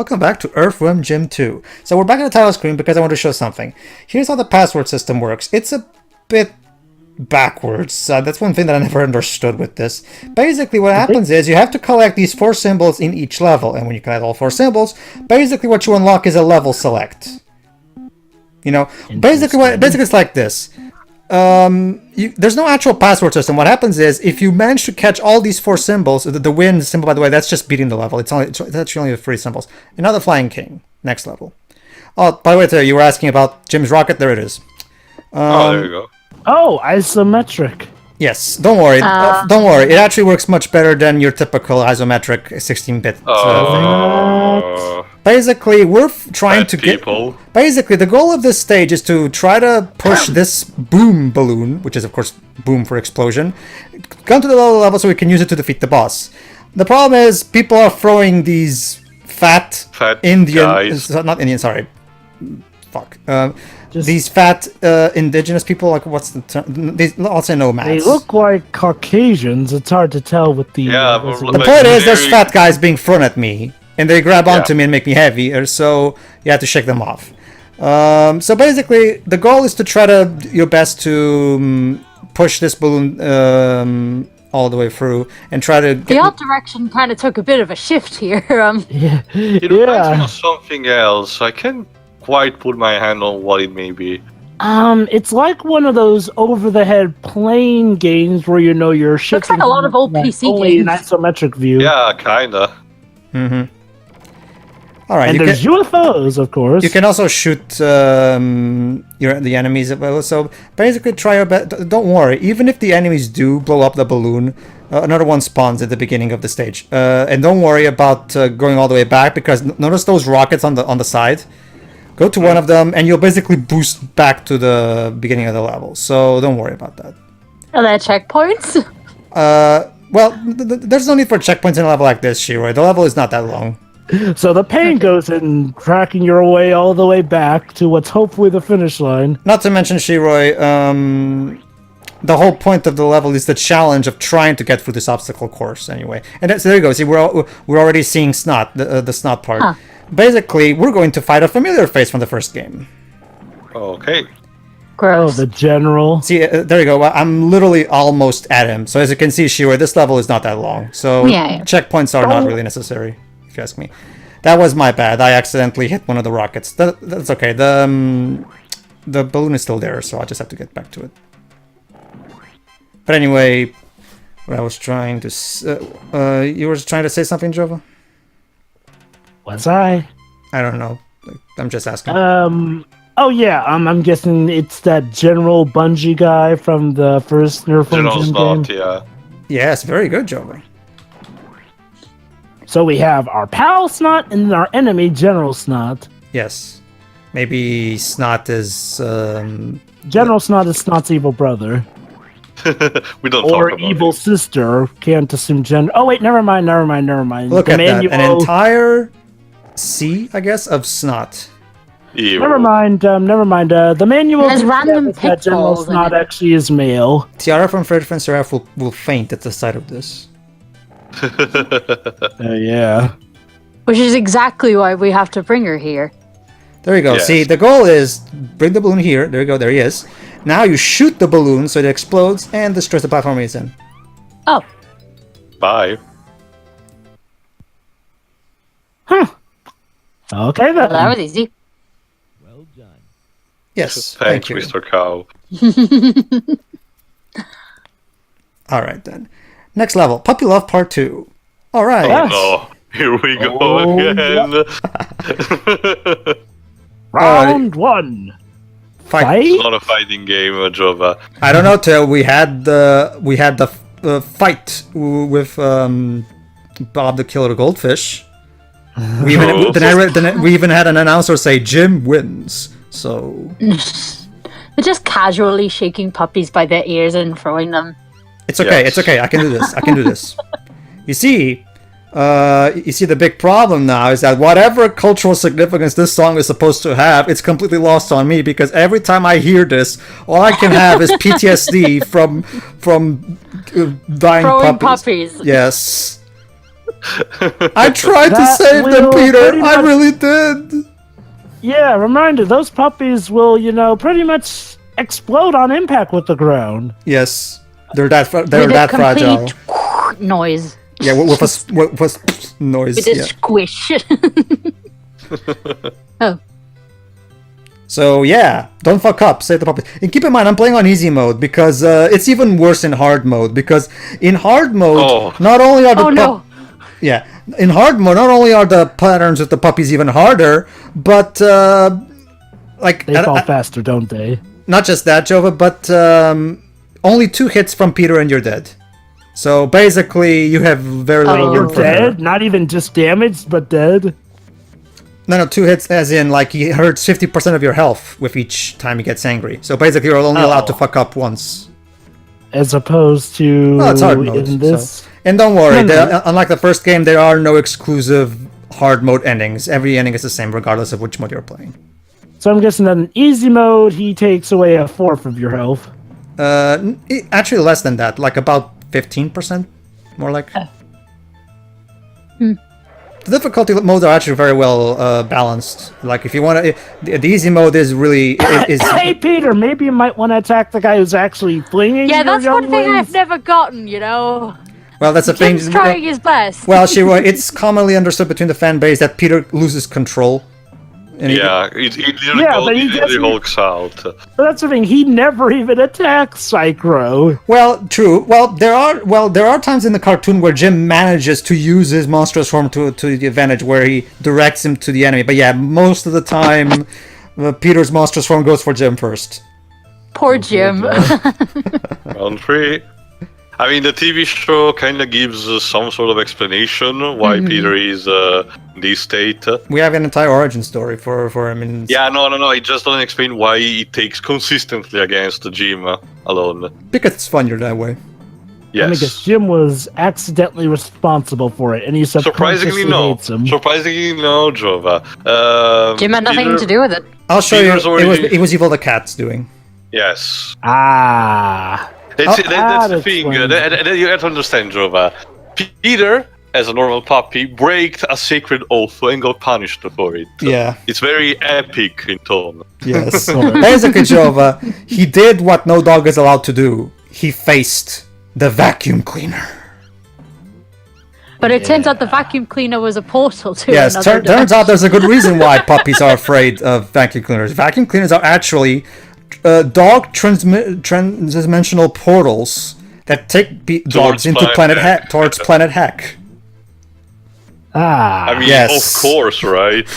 Welcome back to Earthworm Jim 2. So we're back on the title screen because I want to show something. Here's how the password system works. It's a bit backwards. That's one thing that I never understood with this. Basically what happens is you have to collect these 4 symbols in each level, and when you collect all 4 symbols, basically what you unlock is a level select. You know, basically it's like this. There's no actual password system. What happens is, if you manage to catch all these 4 symbols, the win symbol, by the way, that's just beating the level. It's actually only 3 symbols. And now the Flying King, next level. Oh, by the way, Terry, you were asking about Jim's rocket. There it is. There you go. Oh, isometric. Yes, don't worry. Don't worry. It actually works much better than your typical isometric 16-bit thing. Basically, we're trying to get... Basically, the goal of this stage is to try to push this boom balloon, which is, of course, boom for explosion, come to the lower level so we can use it to defeat the boss. The problem is, people are throwing these fat Indian... guys. Not Indian, sorry. Fuck. These fat indigenous people, like, what's the term? I'll say nomads. They look like Caucasians. It's hard to tell with the... the point is, there's fat guys being thrown at me, and they grab onto me and make me heavy, so you have to shake them off. So basically, the goal is to try to your best to push this balloon all the way through and try to... The art direction kind of took a bit of a shift here. It reminds me of something else. I can't quite put my hand on what it may be. It's like one of those over-the-head plane games where you know you're shifting. Looks like a lot of old PC only games. an isometric view. Yeah, kinda. All right, And there's UFOs, of course. You can also shoot the enemies. So basically, try your best. Don't worry. Even if the enemies do blow up the balloon, another one spawns at the beginning of the stage. And don't worry about going all the way back, because notice those rockets on the side. Go to one of them, and you'll basically boost back to the beginning of the level. So don't worry about that. Are there checkpoints? Well, there's no need for checkpoints in a level like this, Shiroi. The level is not that long. So the pain goes in tracking your way all the way back to what's hopefully the finish line. Not to mention, Shiroi, the whole point of the level is the challenge of trying to get through this obstacle course anyway. And so there you go. See, we're already seeing Snot, the Snot part. Huh. Basically, we're going to fight a familiar face from the first game. Okay. Gross. Oh, the general. See, there you go. I'm literally almost at him. So as you can see, Shiroi, this level is not that long. So checkpoints are not really necessary, if you ask me. That was my bad. I accidentally hit one of the rockets. That's okay. The balloon is still there, so I'll just have to get back to it. But anyway, what I was trying to... you were trying to say something, Jova? Was I? I don't know. I'm just asking. Oh yeah. I'm guessing it's that General Bungie guy from the first Earthworm Jim game. General Snot, yeah. Yes, very good, Jova. So we have our pal Snot and our enemy General Snot. Yes. Maybe Snot is... General Snot is Snot's evil brother. We don't or talk about evil it. sister. Can't assume gender. Oh wait, never mind. Look at that. An entire sea, I guess, of Snot. Evil. Never mind. The manual There's random that General pitfalls Snot in it. actually is male. Tiara from Fred Friends Seraph will faint at the sight of this. Yeah. Which is exactly why we have to bring her here. There you go. Yes. See, the goal is bring the balloon here. There you go. There he is. Now you shoot the balloon so it explodes and destroys the platform he's in. Oh. Bye. Huh. Okay then. Well, that was easy. Well done. Yes. Thanks, Thank you. Mr. Cow. All right then. Next level, Puppy Love Part 2. All right. Yes. Oh, here we go again. Round 1. Fight. It's not a fighting game, Jova. I don't know, Till. We had the fight with Bob the Killer Goldfish. We even had an announcer say Jim wins. So They're just casually shaking puppies by their ears and throwing them. it's okay. Yes. It's okay. I can do this. You see, the big problem now is that whatever cultural significance this song is supposed to have, it's completely lost on me, because every time I hear this, all I can have is PTSD from dying Throwing puppies. puppies. Yes. I tried to That save them, will Peter. pretty I much- really did. Yeah, reminder, those puppies will, pretty much explode on impact with the ground. Yes, they're that With that a fragile. complete noise. Yeah, with a noise. With a Yeah. squish. Oh. So yeah, don't fuck up. Save the puppies. And keep in mind, I'm playing on easy mode because it's even worse in hard mode. Because in hard mode, not only are the Oh no. yeah, in hard mode, not only are the patterns with the puppies even harder, but like They fall faster, don't they? not just that, Jova, but only 2 hits from Peter and you're dead. So basically, you have very little Oh. room You're for error. dead? Not even just damaged, but dead? No, 2 hits as in like he hurts 50% of your health with each time he gets angry. So basically, you're only allowed to fuck up once. As opposed to Well, it's hard mode. in this. And don't worry, No. unlike the first game, there are no exclusive hard mode endings. Every ending is the same, regardless of which mode you're playing. So I'm guessing that in easy mode, he takes away 1/4 of your health. Actually, less than that, like about 15%, more like. The difficulty modes are actually very well balanced. Like if you want to, the easy mode is really is. Hey, Peter, maybe you might want to attack the guy who's actually flinging Yeah, your that's one thing younglings. I've never gotten, Well, that's the thing. Jim's trying his best. Well, it's commonly understood between the fan base that Peter loses control. And Yeah, it literally, Yeah, but he literally doesn't- hulks out. But that's the thing, he never even attacks Psycho. Well, true. Well, there are times in the cartoon where Jim manages to use his monstrous form to the advantage, where he directs him to the enemy. But yeah, most of the time, Peter's monstrous form goes for Jim first. Poor Jim. Round 3. I mean, the TV show kind of gives some sort of explanation why Peter is in this state. We have an entire origin story for him. And Yeah, no. It just doesn't explain why he takes consistently against Jim alone. because it's funnier that way. Yes. I mean, because Jim was accidentally responsible for it, and he Surprisingly, subconsciously no. hates him. Surprisingly, no, Jova. Jim had nothing Peter- to do with it. I'll show Peter's you. already- It was Evil the Cat's doing. Yes. Ah. That's that the thing. explains That you have to understand, Jova. Peter, as a normal puppy, breaks a sacred oath and got punished for it. Yeah. It's very epic in tone. Yes. Basically, Jova, he did what no dog is allowed to do. He faced the vacuum cleaner. But it turns out the vacuum cleaner was a portal to Yes, another turns out there's a good reason why puppies are afraid of vacuum cleaners. Vacuum cleaners are actually dog transdimensional portals that take dogs into Planet Heck. towards Planet Heck. Ah. I mean, Yes. of course, right?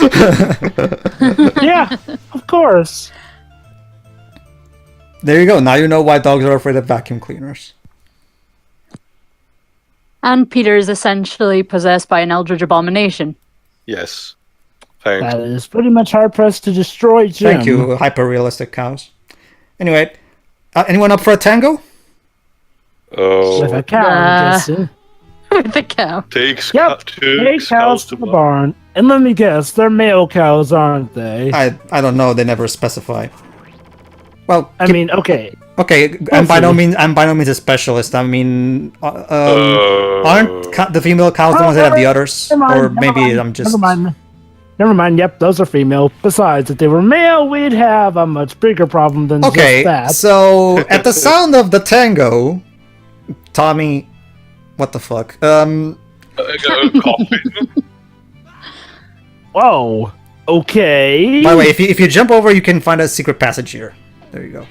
Yeah, of course. There you go. Now you know why dogs are afraid of vacuum cleaners. And Peter is essentially possessed by an eldritch abomination. Yes. Thanks. That is pretty much hard pressed to destroy Jim. Thank you, hyper-realistic cows. Anyway, anyone up for a tango? With a cow, I'm guessing. With the cow. Takes Yep. two Hey, cows to the barn. And let me guess, they're male cows, aren't they? I don't know. They never specify. Well, I mean, okay. okay. I'm by no means a specialist. I mean, aren't the female cows the ones that have the udders? Or maybe I'm just. Never mind. Yep, those are female. Besides, if they were male, we'd have a much bigger problem than Okay, just that. so at the sound of the tango, Tommy, what the fuck? Coffin. Whoa. Okay. By the way, if you jump over, you can find a secret passage here. There you go.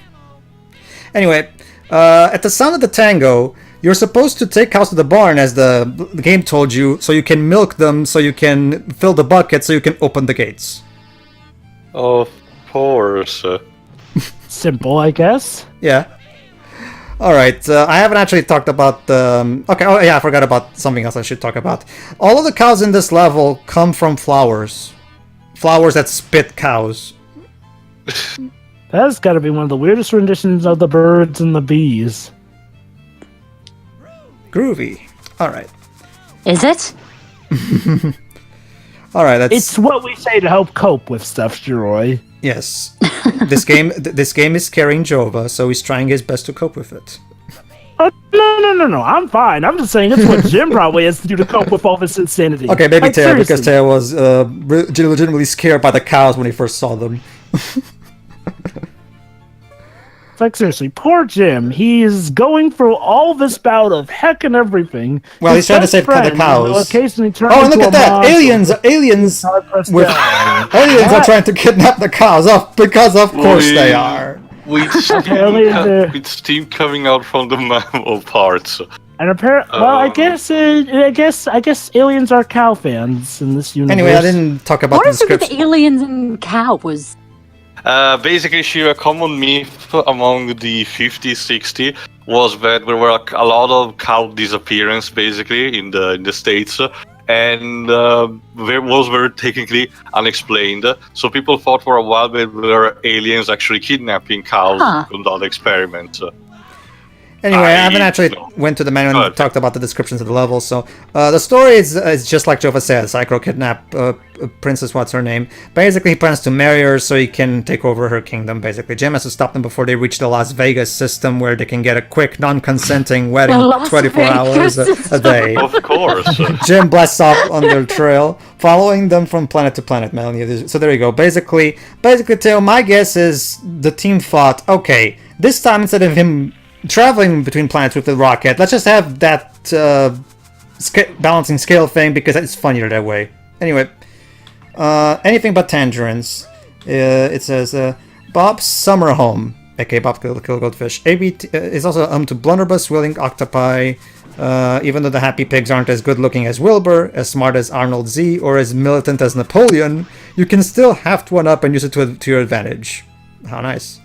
Anyway, at the sound of the tango, you're supposed to take cows to the barn, as the game told you, so you can milk them, so you can fill the bucket, so you can open the gates. Of course. Simple, I guess. Yeah. Alright, I haven't actually talked about... okay, oh yeah, I forgot about something else I should talk about. All of the cows in this level come from flowers. Flowers that spit cows. That's got to be one of the weirdest renditions of the birds and the bees. Groovy. Alright. Is it? Alright, that's... It's what we say to help cope with stuff, Jiroy. Yes. This game is carrying Jova, so he's trying his best to cope with it. Oh, no, No. I'm fine. I'm just saying it's what Jim probably has to do to cope with all this insanity. Okay, maybe Like, Teo, because seriously. Teo was legitimately scared by the cows when he first saw them. It's like, seriously, poor Jim. He's going through all this bout of heck and everything. Well, His he's trying to best save the friend, cows. occasionally turn Oh, and into look a at that! monster. Aliens with Down. aliens are What? trying to kidnap the cows. Oh, because of course they are. Apparently they're- With steam coming out from the mammal parts. And apparently, well, I guess aliens are cow fans in this universe. Anyway, I didn't talk about What the is it with description. the aliens and cows? Basically, a common myth among the 50s, 60s was that there were a lot of cow disappearance, basically, in the States, and there was very technically unexplained. So people thought for a while that there were aliens actually kidnapping cows Huh. to conduct experiments. Anyway, I haven't actually went to the manual and talked about the descriptions of the levels, so the story is just like Jova said. Psycho kidnapped Princess, what's her name. Basically, he plans to marry her so he can take over her kingdom, basically. Jim has to stop them before they reach the Las Vegas system, where they can get a quick, non-consenting wedding The Las 24 hours Vegas a day. Of course. Jim blasts off on their trail, following them from planet to planet, Melanie. So there you go. Basically, Teo, my guess is the team thought, okay, this time instead of him traveling between planets with the rocket, let's just have that balancing scale thing because it's funnier that way. Anyway, anything but tangerines. It says Bob's summer home, aka Bob Kill Goldfish. AB is also home to blunderbuss, willing octopi. Even though the happy pigs aren't as good looking as Wilbur, as smart as Arnold Z, or as militant as Napoleon, you can still have one up and use it to your advantage. How nice.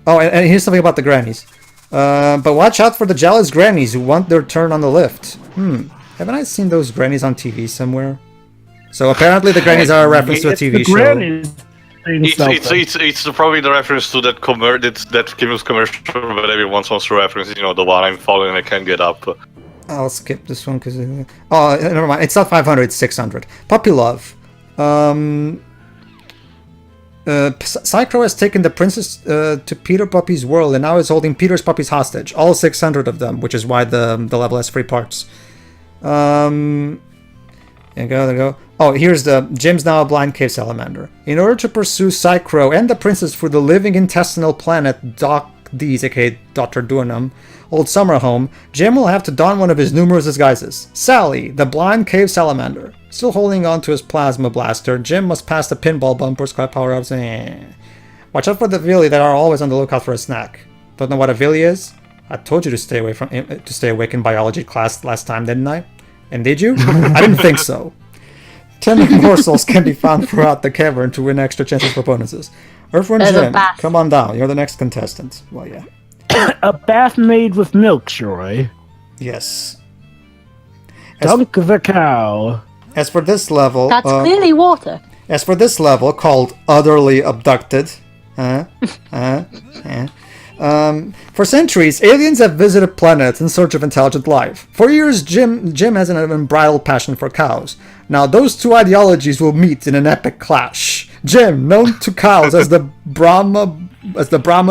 Oh, and here's something about the grannies. But watch out for the jealous grannies who want their turn on the lift. Haven't I seen those grannies on TV somewhere? So apparently the grannies are a reference to a It's TV the show. grannies. It's probably the reference to that that Kim's commercial that everyone wants to reference. You know, the one I'm following and I can't get up. I'll skip this one because... oh, never mind. It's not 500, it's 600. Puppy Love. Psycho has taken the princess to Peter Puppy's world and now is holding Peter's puppies hostage. All 600 of them, which is why the level has 3 parts. There you go. Oh, here's Jim's now a blind cave salamander. In order to pursue Psycho and the princess through the living intestinal planet Doc D's, aka Dr. Dunham, old summer home, Jim will have to don one of his numerous disguises. Sally, the blind cave salamander. Still holding on to his plasma blaster, Jim must pass the pinball bumpers, grab power-ups, Watch out for the Villi that are always on the lookout for a snack. Don't know what a Villi is? I told you to stay awake in biology class last time, didn't I? And did you? I didn't think so. Tender morsels can be found throughout the cavern to win extra chances for bonuses. Earthworm There's a Jim, bath. come on down. You're the next contestant. Well, yeah. A bath made with milk, Shoy. Yes. Dunk the cow. As for this level... That's clearly water. As for this level, called Utterly Abducted... for centuries, aliens have visited planets in search of intelligent life. For years, Jim has an unbridled passion for cows. Now, those two ideologies will meet in an epic clash. Jim, known to cows as the Brahman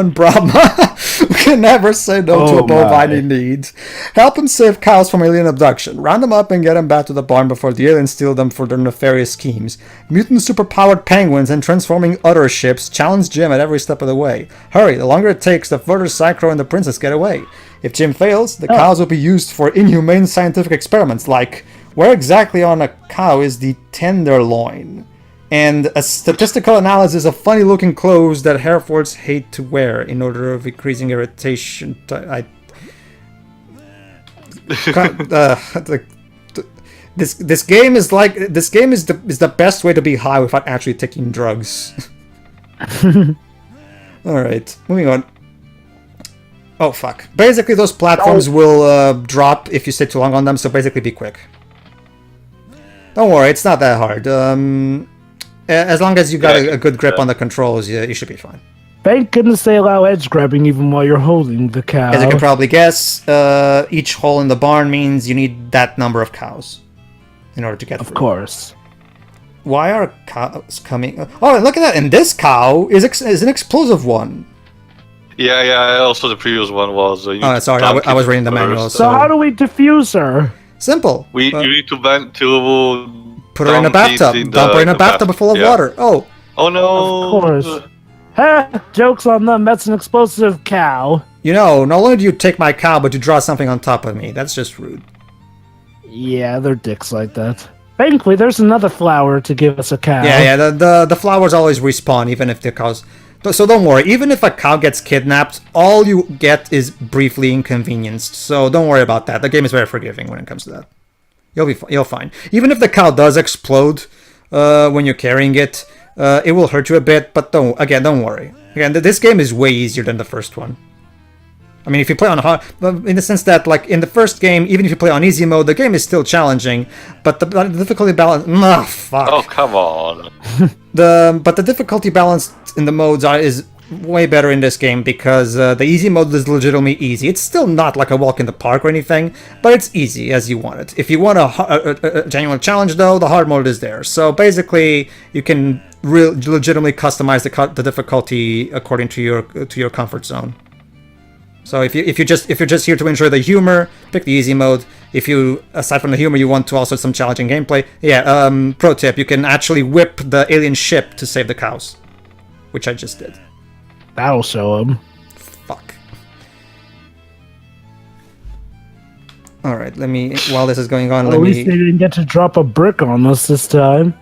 Brahma, can never say no to a bovine in need. Help him save cows from alien abduction. Round them up and get them back to the barn before the aliens steal them for their nefarious schemes. Mutant superpowered penguins and transforming other ships challenge Jim at every step of the way. Hurry, the longer it takes, the further Psycho and the princess get away. If Jim fails, the cows will be used for inhumane scientific experiments like, where exactly on a cow is the tenderloin? And a statistical analysis of funny-looking clothes that Herefords hate to wear in order of increasing irritation. This game is the best way to be high without actually taking drugs. All right, moving on. Oh fuck! Basically, those platforms will drop if you stay too long on them. So basically, be quick. Don't worry, it's not that hard. As long as you got a good grip on the controls, you should be fine. Thank goodness they allow edge grabbing even while you're holding the cow. As you can probably guess, each hole in the barn means you need that number of cows in order to get through. Of course. Why are cows coming? Oh, look at that! And this cow is an explosive one. Yeah. Also, the previous one was. You need Oh, to sorry, plant I was it reading the first. manual. So how do we defuse her? Simple. You need to Put her in a dump it bathtub. Dump her in a bathtub full of yeah. water. Oh, Oh no! Of course. Ha! Joke's on them. That's an explosive cow. you know, not only do you take my cow, but you draw something on top of me. That's just rude. Yeah, they're dicks like that. Thankfully, there's another flower to give us a cow. Yeah. The flowers always respawn, even if the cows. So don't worry. Even if a cow gets kidnapped, all you get is briefly inconvenienced. So don't worry about that. The game is very forgiving when it comes to that. You'll fine. Even if the cow does explode when you're carrying it, it will hurt you a bit. But don't worry. Again, this game is way easier than the first one. I mean, if you play on hard, in the sense that, like, in the first game, even if you play on easy mode, the game is still challenging, but the difficulty balance... fuck. Oh, come on. But the difficulty balance in the modes is way better in this game, because the easy mode is legitimately easy. It's still not like a walk in the park or anything, but it's easy as you want it. If you want a genuine challenge, though, the hard mode is there. So basically, you can legitimately customize the difficulty according to your comfort zone. So if you're just here to enjoy the humor, pick the easy mode. If you, aside from the humor, you want to also some challenging gameplay, pro tip, you can actually whip the alien ship to save the cows, which I just did. That'll show them. Fuck. All right, while this is going on, At least they didn't get to drop a brick on us this time.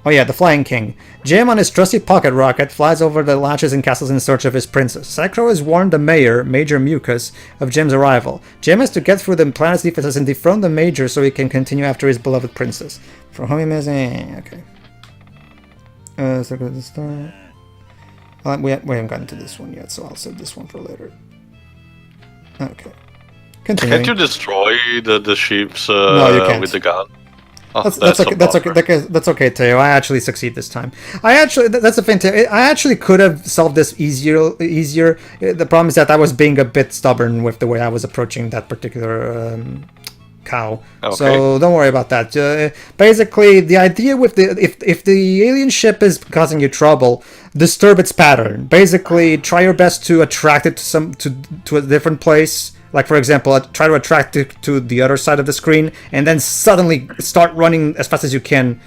Oh yeah, the Flying King. Jim, on his trusty pocket rocket, flies over the latches and castles in search of his princess. Psycho has warned the mayor, Major Mucus, of Jim's arrival. Jim has to get through the planet's defenses and dethrone the Major so he can continue after his beloved princess. From home he missing... Okay. So go to the start. We haven't gotten to this one yet, so I'll save this one for later. Okay. Continuing. Can't you destroy the ships No, you can't. with the gun? Oh, That's okay. That's okay, Teo. I actually succeed this time. That's a fantastic. I actually could have solved this easier. The problem is that I was being a bit stubborn with the way I was approaching that particular cow. Okay. So don't worry about that. Basically, the idea with if the alien ship is causing you trouble, disturb its pattern. Basically, try your best to attract it to a different place. Like, for example, try to attract it to the other side of the screen, and then suddenly start running as fast as you can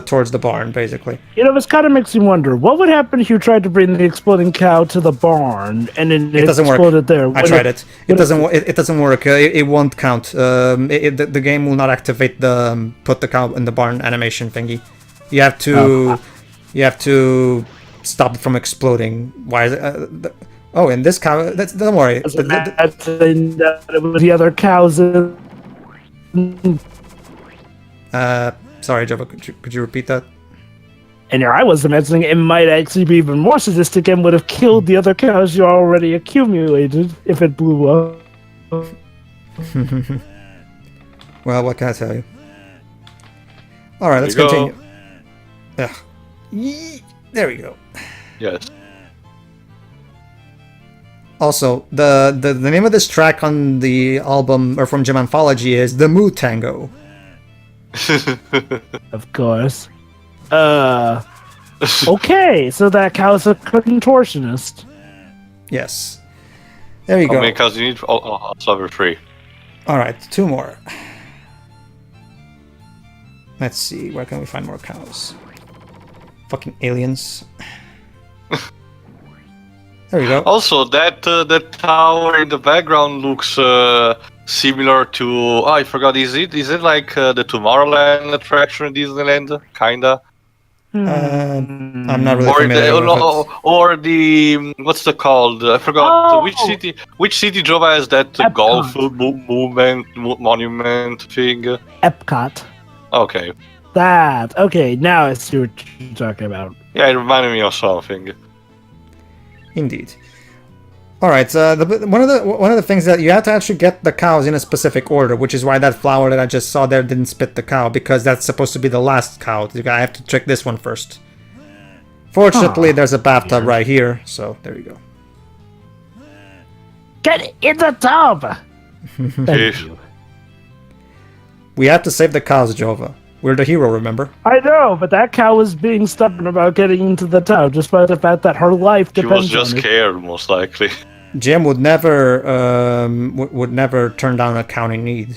towards the barn, basically. You know, this kind of makes me wonder, what would happen if you tried to bring the exploding cow to the barn, and then it doesn't exploded work. there? I tried it. It doesn't work. It won't count. The game will not activate the put the cow in the barn animation thingy. You have to stop it from exploding. Why is it... Oh, and this cow... don't worry. It was the other cows in... Sorry, Java, could you repeat that? And here I was imagining it might actually be even more sadistic and would have killed the other cows you already accumulated if it blew up. Well, what can I tell you? Alright, let's continue. Ugh. There we go. Yes. Also, the name of this track on the album Earthworm Jim Anthology is The Mood Tango. Of course. Okay, so that cow's a contortionist. Yes. There you How go. many cows do you need? Server 3. Alright, 2 more. Let's see, where can we find more cows? Fucking aliens. There we go. Also, that tower in the background looks similar to... I forgot, is it like the Tomorrowland attraction in Disneyland? Kinda? I'm not really familiar with it. Or the... What's the called? I forgot. Oh. Which city Jova has that golf monument thing? Epcot. Okay. That. Okay, now I see what you're talking about. Yeah, it reminded me of something. Indeed. Alright, one of the things that you have to actually get the cows in a specific order, which is why that flower that I just saw there didn't spit the cow, because that's supposed to be the last cow. I have to check this one first. Fortunately, there's a bathtub right here, so there you go. Get in the tub! Thank you. We have to save the cows, Jova. We're the hero, remember? I know, but that cow was being stubborn about getting into the town, despite the fact that her life She depends was just on it. scared, most likely. Jim would never would never turn down a county need.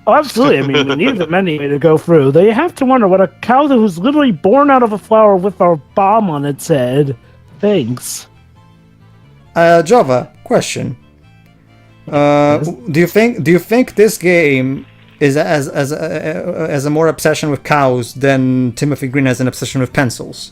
Oh, absolutely. I mean, we need them anyway to go through. They have to wonder what a cow that was literally born out of a flower with a bomb on its head thinks. Jova, question. Do you think this game is as a more obsession with cows than Timothy Green has an obsession with pencils?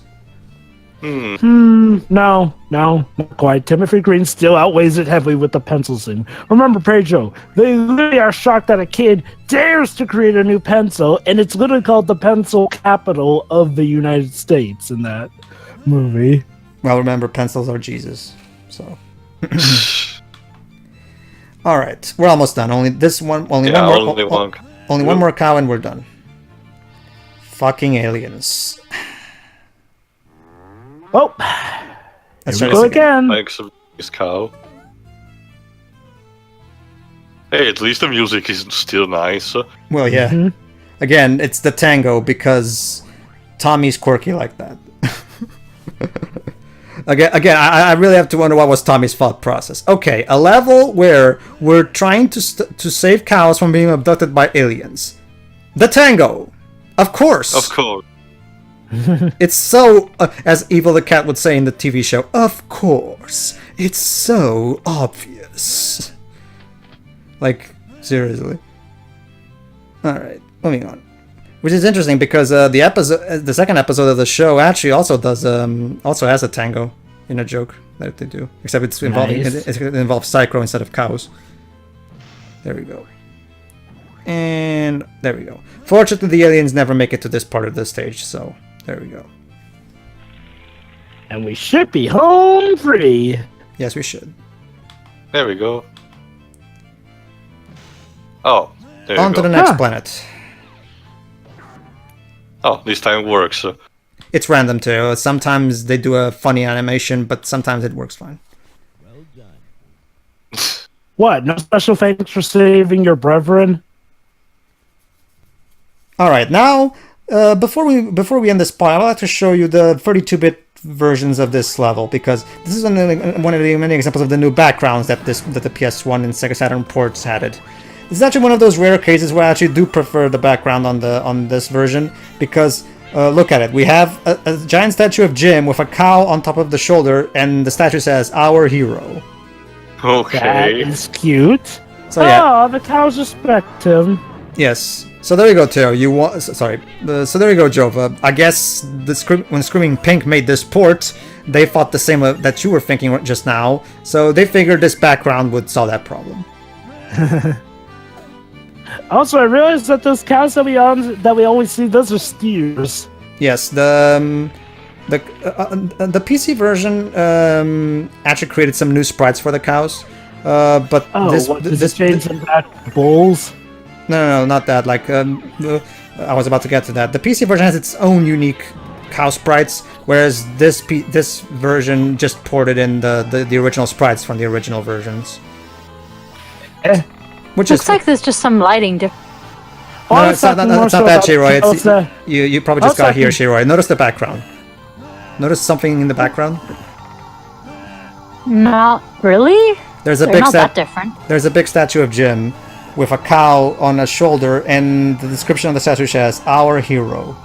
No, not quite. Timothy Green still outweighs it heavily with the pencil scene. Remember, Pedro, they literally are shocked that a kid dares to create a new pencil, and it's literally called the pencil capital of the United States in that movie. Well, remember, pencils are Jesus. So, all right, we're almost done. Only one more cow, and we're done. Fucking aliens. Oh, Let's here try we this go again. Like this cow. Hey, at least the music is still nice. Well, yeah. Mhm. Again, it's the Tango because Tommy's quirky like that. Again, I really have to wonder what was Tommy's thought process. Okay, a level where we're trying to save cows from being abducted by aliens. The Tango, of course. Of course. It's so, as Evil the Cat would say in the TV show, of course. It's so obvious. Like, seriously. Alright, moving on. Which is interesting because the second episode of the show actually also has a tango in a joke that they do. Except it's involving Nice. it involves Psycho instead of cows. There we go. And there we go. Fortunately, the aliens never make it to this part of the stage, so there we go. And we should be home free. Yes, we should. There we go. Oh, there On you to go. the next planet. Oh, this time works. It's random too. Sometimes they do a funny animation, but sometimes it works fine. What? No special thanks for saving your brethren? All right, now before we end this part, I'd like to show you the 32-bit versions of this level because this is one of the many examples of the new backgrounds that the PS1 and Sega Saturn ports had. This is actually one of those rare cases where I actually do prefer the background on this version because look at it. We have a giant statue of Jim with a cow on top of the shoulder, and the statue says "Our Hero." That Okay. is cute. So yeah. Oh, the cows respect him. Yes. So there you go, Teo. So there you go, Jova. I guess when Screaming Pink made this port, they thought the same that you were thinking just now. So they figured this background would solve that problem. Also, I realized that those cows that we always see, those are steers. Yes, the PC version actually created some new sprites for the cows. But this change them back to bulls? No, not that. Like, I was about to get to that. The PC version has its own unique cow sprites, whereas this version just ported in the original sprites from the original versions. Which Looks is like there's just some lighting difference. no, it's not that, Shiroi. You probably just got here, Shiroi. Notice the background. Notice something in the background. Not really. There's a They're big not that different. There's a big statue of Jim with a cow on a shoulder, and the description of the statue says "Our Hero."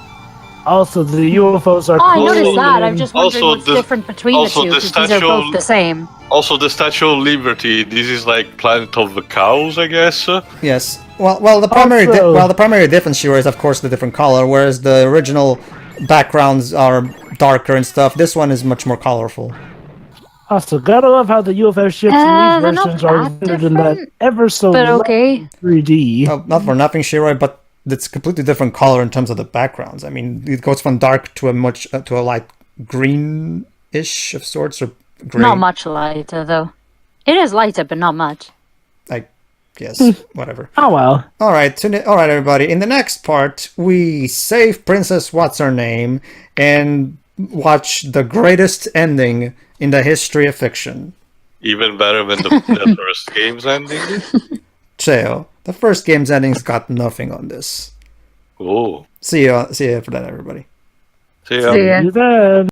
Also, the UFOs are Oh, I cool. noticed that. I'm just wondering Also, what's the- different between the also two, the because these are statue- both the same. Also, the Statue of Liberty. This is like Planet of the Cows, I guess. Yes. Well, the primary Also- the primary difference here is, of course, the different color. Whereas the original backgrounds are darker and stuff. This one is much more colorful. Also, gotta love how the UFO ships in they're these not versions are that rendered in that different, ever so But light okay. 3D. Well, not for nothing, Shiroi, but it's completely different color in terms of the backgrounds. I mean, it goes from dark to a light green-ish of sorts, or gray. Not much lighter, though. It is lighter, but not much. I guess. Whatever. Oh well. All right, everybody. In the next part, we save Princess What's Her Name and watch the greatest ending in the history of fiction. Even better than the first game's ending. Cheo, the first game's ending's got nothing on this. Oh. See you for that, everybody. See ya. See ya. You then.